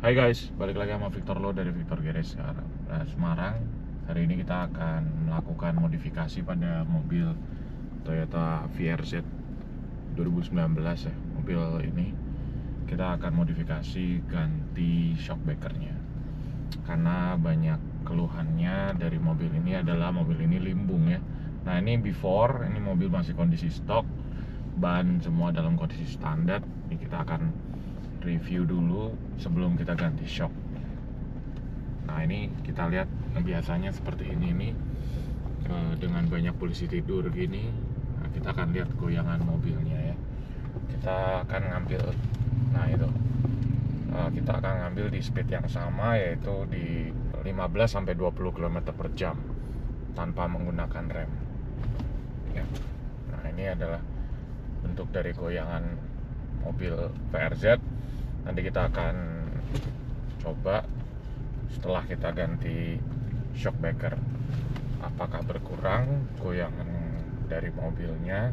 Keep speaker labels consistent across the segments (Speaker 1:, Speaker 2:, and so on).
Speaker 1: Hai guys, balik lagi sama Victor Lo dari Victor Garage Semarang. Hari ini kita akan melakukan modifikasi pada mobil Toyota VRZ 2019 ya. Mobil ini kita akan modifikasi ganti shock breakernya. Karena banyak keluhannya dari mobil ini adalah mobil ini limbung ya. Nah ini before, ini mobil masih kondisi stok, ban semua dalam kondisi standar. Ini kita akan review dulu sebelum kita ganti shock. Nah ini kita lihat biasanya seperti ini nih, dengan banyak polisi tidur gini. Nah, kita akan lihat goyangan mobilnya ya. Kita akan ngambil, nah itu kita akan ngambil di speed yang sama, yaitu di 15-20 km per jam tanpa menggunakan rem ya. Nah ini adalah bentuk dari goyangan mobil VRZ. Nanti kita akan coba setelah kita ganti shock breaker, apakah berkurang goyangan dari mobilnya.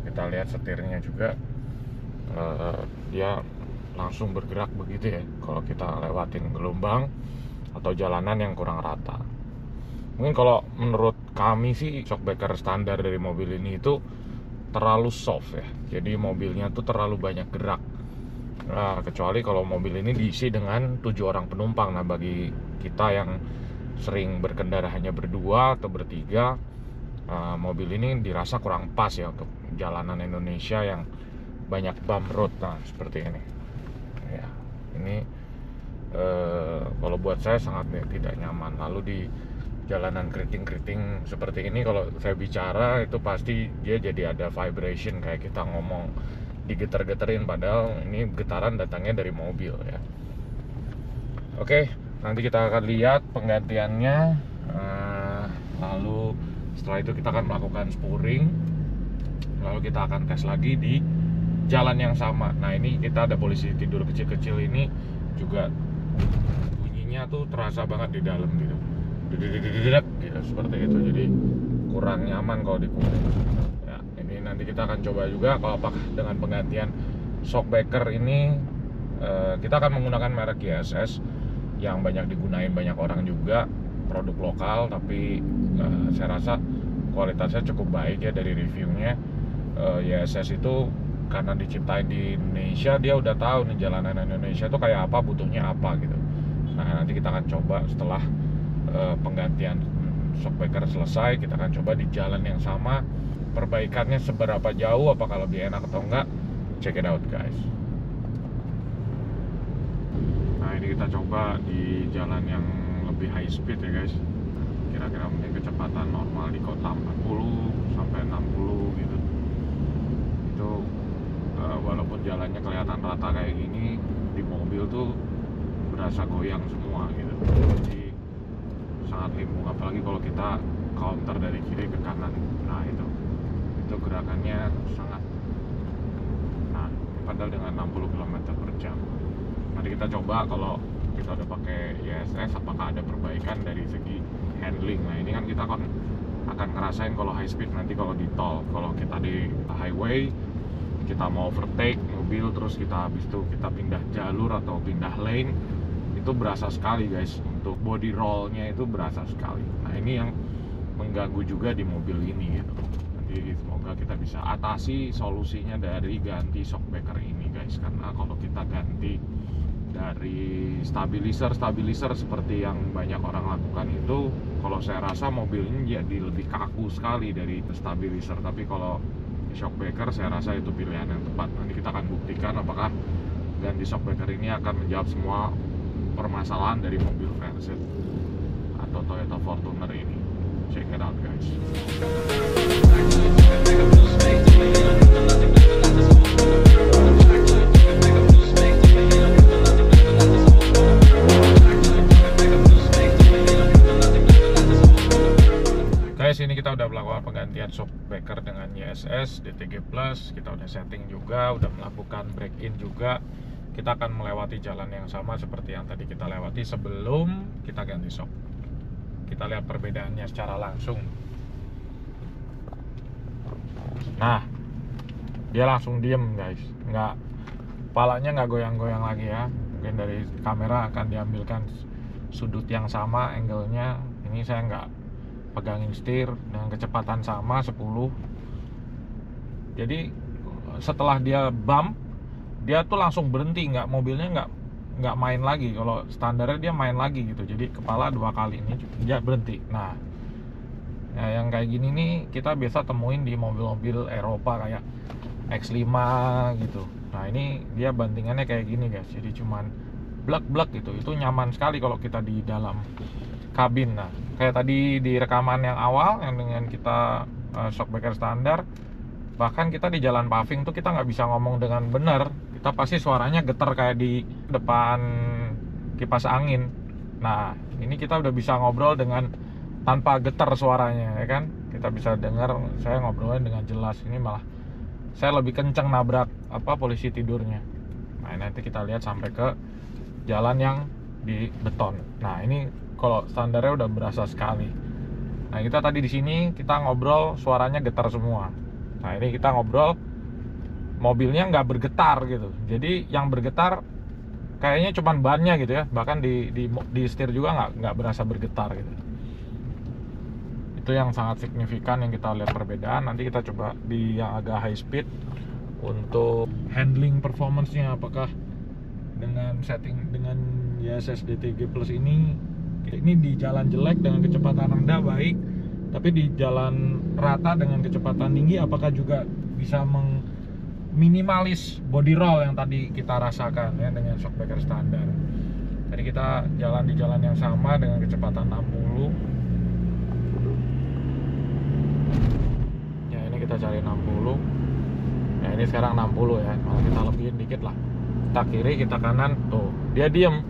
Speaker 1: Kita lihat setirnya juga, dia langsung bergerak begitu ya kalau kita lewatin gelombang atau jalanan yang kurang rata. Mungkin kalau menurut kami sih shock breaker standar dari mobil ini itu terlalu soft ya, jadi mobilnya tuh terlalu banyak gerak. Nah, kecuali kalau mobil ini diisi dengan 7 orang penumpang. Nah, bagi kita yang sering berkendara hanya berdua atau bertiga, mobil ini dirasa kurang pas ya untuk jalanan Indonesia yang banyak bump road. Nah, seperti ini ya. Ini kalau buat saya sangat tidak nyaman. Lalu di jalanan keriting-keriting seperti ini, kalau saya bicara itu pasti dia jadi ada vibration, kayak kita ngomong digetar-getarin, padahal ini getaran datangnya dari mobil ya. Oke, nanti kita akan lihat penggantiannya. Lalu setelah itu kita akan melakukan spuring, lalu kita akan tes lagi di jalan yang sama. Nah ini kita ada polisi tidur kecil-kecil, ini juga bunyinya tuh terasa banget di dalam gitu, gitu seperti itu. Jadi kurang nyaman kalau dikumpul ya. Ini nanti kita akan coba juga kalau apakah dengan penggantian shock breaker ini, kita akan menggunakan merek YSS yang banyak digunain banyak orang juga, produk lokal, tapi saya rasa kualitasnya cukup baik ya dari reviewnya. YSS itu karena diciptain di Indonesia, dia udah tahu nih jalanan Indonesia tuh kayak apa, butuhnya apa gitu. Nah nanti kita akan coba setelah penggantian shock breaker selesai, kita akan coba di jalan yang sama, perbaikannya seberapa jauh, apakah lebih enak atau enggak. Check it out guys. Nah ini kita coba di jalan yang lebih high speed ya guys. Kira-kira mungkin kecepatan normal di kota 40 sampai 60 gitu. Itu walaupun jalannya kelihatan rata kayak gini, di mobil tuh berasa goyang semua gitu. Jadi sangat limbung, apalagi kalau kita counter dari kiri ke kanan. Nah itu gerakannya sangat, nah padahal dengan 60 km per jam. Nanti kita coba kalau kita udah pakai YSS apakah ada perbaikan dari segi handling. Nah ini kan kita akan ngerasain kalau high speed nanti kalau di tol. Kalau kita di highway, kita mau overtake mobil, terus kita habis itu kita pindah jalur atau pindah lane, itu berasa sekali guys. Untuk body rollnya itu berasa sekali. Nah ini yang mengganggu juga di mobil ini gitu. Nanti semoga kita bisa atasi solusinya dari ganti shock breaker ini guys. Karena kalau kita ganti dari stabilizer seperti yang banyak orang lakukan itu, kalau saya rasa mobil ini jadi lebih kaku sekali dari stabilizer. Tapi kalau shock breaker saya rasa itu pilihan yang tepat. Nanti kita akan buktikan apakah ganti shock breaker ini akan menjawab semua permasalahan dari mobil VRZ atau Toyota Fortuner ini. Check it out guys. Guys, ini kita udah melakukan penggantian shock breaker dengan YSS DTG Plus. Kita udah setting juga, udah melakukan break in juga. Kita akan melewati jalan yang sama seperti yang tadi kita lewati sebelum kita ganti shock. Kita lihat perbedaannya secara langsung. Nah, dia langsung diem guys, palanya nggak goyang-goyang lagi ya. mungkin dari kamera akan diambilkan sudut yang sama, angle-nya. Ini saya nggak pegangin setir dengan kecepatan sama 10. Jadi setelah dia bump, dia tuh langsung berhenti, mobilnya nggak main lagi. Kalau standarnya dia main lagi gitu, jadi kepala 2 kali, ini dia berhenti. Nah, yang kayak gini nih kita biasa temuin di mobil-mobil Eropa kayak X5 gitu. Nah, ini dia bantingannya kayak gini guys, jadi cuman blek-blek gitu. Itu nyaman sekali kalau kita di dalam kabin. Nah, kayak tadi di rekaman yang awal yang dengan kita shockbreaker standar, bahkan kita di jalan paving tuh kita nggak bisa ngomong dengan benar, kita pasti suaranya getar kayak di depan kipas angin. Nah, ini kita udah bisa ngobrol dengan tanpa getar suaranya, ya kan? Kita bisa dengar saya ngobrolnya dengan jelas. Ini malah saya lebih kenceng nabrak polisi tidurnya. Nah, nanti kita lihat sampai ke jalan yang di beton. Nah, ini kalau standarnya udah berasa sekali. Nah, kita tadi di sini kita ngobrol suaranya getar semua. Nah, ini kita ngobrol mobilnya nggak bergetar gitu. Jadi yang bergetar kayaknya cuman bannya gitu ya. Bahkan di setir juga nggak berasa bergetar gitu. Itu yang sangat signifikan yang kita lihat perbedaan. Nanti kita coba di yang agak high speed untuk handling performance-nya, apakah dengan setting dengan YSS DTG Plus ini di jalan jelek dengan kecepatan rendah baik, tapi di jalan rata dengan kecepatan tinggi apakah juga bisa minimalis body roll yang tadi kita rasakan ya dengan shockbreaker standar. Jadi kita jalan di jalan yang sama dengan kecepatan 60. Ya, ini kita cari 60. Ya, ini sekarang 60 ya. Malah kita lebihin dikit lah. Kita kiri, kita kanan, tuh dia diem,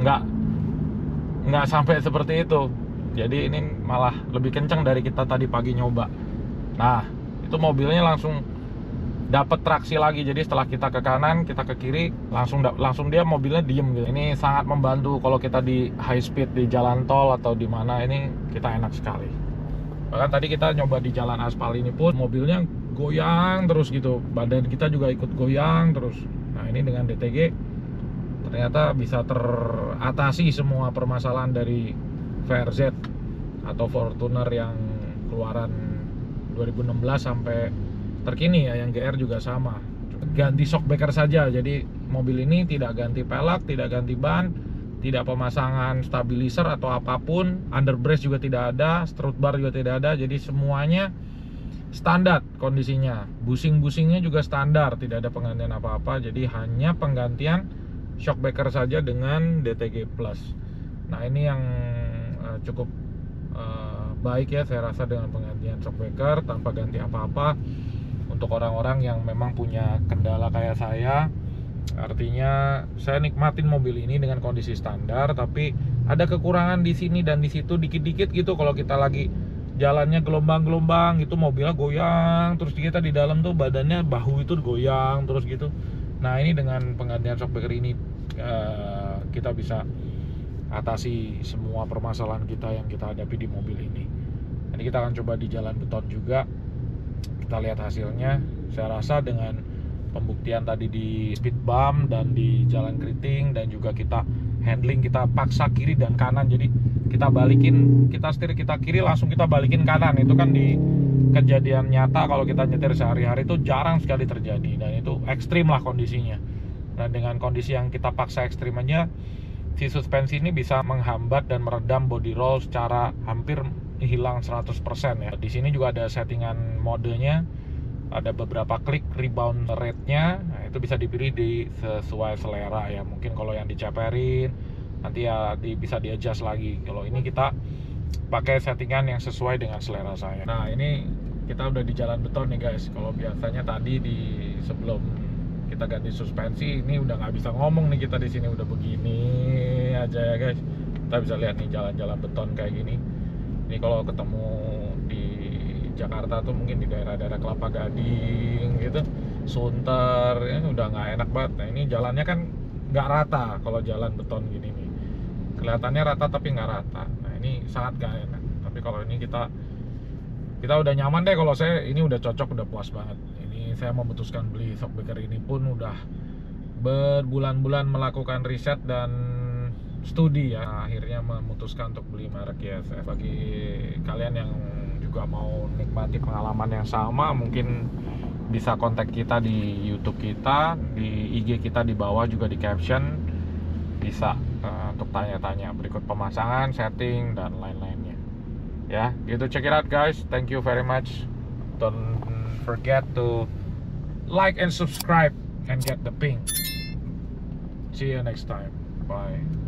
Speaker 1: nggak sampai seperti itu. Jadi ini malah lebih kencang dari kita tadi pagi nyoba. Nah, itu mobilnya langsung dapat traksi lagi. Jadi setelah kita ke kanan, kita ke kiri, langsung dia mobilnya diem gitu. Ini sangat membantu kalau kita di high speed di jalan tol atau di mana, ini kita enak sekali. Bahkan tadi kita nyoba di jalan aspal ini pun mobilnya goyang terus gitu, badan kita juga ikut goyang terus. Nah, ini dengan DTG ternyata bisa teratasi semua permasalahan dari VRZ atau Fortuner yang keluaran 2016 sampai terkini ya, yang GR juga sama. Ganti shockbreaker saja, jadi mobil ini tidak ganti pelek, tidak ganti ban, tidak pemasangan stabilizer atau apapun, underbrace juga tidak ada, strut bar juga tidak ada, jadi semuanya standar kondisinya. Busing-busingnya juga standar, tidak ada penggantian apa-apa, jadi hanya penggantian shockbreaker saja dengan DTG Plus. Nah, ini yang cukup baik ya saya rasa dengan penggantian shockbreaker tanpa ganti apa-apa. Untuk orang-orang yang memang punya kendala kayak saya, artinya saya nikmatin mobil ini dengan kondisi standar, tapi ada kekurangan di sini dan di situ dikit-dikit gitu. Kalau kita lagi jalannya gelombang-gelombang gitu, mobilnya goyang, terus kita di dalam tuh badannya, bahu itu goyang terus gitu. Nah, ini dengan penggantian shockbreaker ini kita bisa atasi semua permasalahan kita yang kita hadapi di mobil ini. Nanti kita akan coba di jalan beton juga, kita lihat hasilnya. Saya rasa dengan pembuktian tadi di speed bump dan di jalan keriting, dan juga kita handling, kita paksa kiri dan kanan, jadi kita balikin, kita setir kita kiri langsung kita balikin kanan. Itu kan di kejadian nyata kalau kita nyetir sehari-hari itu jarang sekali terjadi, dan itu ekstrim lah kondisinya. Nah, dengan kondisi yang kita paksa ekstrim aja, si suspensi ini bisa menghambat dan meredam body roll secara hampir hilang 100% ya. Di sini juga ada settingan modenya, ada beberapa klik rebound rate-nya. Nah, itu bisa dipilih sesuai selera ya. Mungkin kalau yang diceperin nanti ya bisa di-adjust lagi. Kalau ini kita pakai settingan yang sesuai dengan selera saya. Nah, ini kita udah di jalan beton nih guys. Kalau biasanya tadi sebelum kita ganti suspensi, ini udah nggak bisa ngomong nih, kita di sini udah begini aja ya guys. Kita bisa lihat nih jalan-jalan beton kayak gini. Ini kalau ketemu di Jakarta tuh mungkin di daerah-daerah Kelapa Gading gitu, Sunter, ya udah nggak enak banget. Nah, ini jalannya kan nggak rata. Kalau jalan beton gini nih kelihatannya rata tapi nggak rata. Nah, ini sangat nggak enak. Tapi kalau ini kita udah nyaman deh. Kalau saya ini udah cocok, udah puas banget. Ini saya memutuskan beli shockbreaker ini pun udah berbulan-bulan melakukan riset dan studi ya, akhirnya memutuskan untuk beli merek YSF. Bagi kalian yang juga mau nikmati pengalaman yang sama, mungkin bisa kontak kita di YouTube kita, di IG kita di bawah juga di caption, bisa untuk tanya-tanya berikut pemasangan, setting dan lain-lainnya. Ya, gitu. Check it out guys. Thank you very much. Don't forget to like and subscribe and get the ping. See you next time. Bye.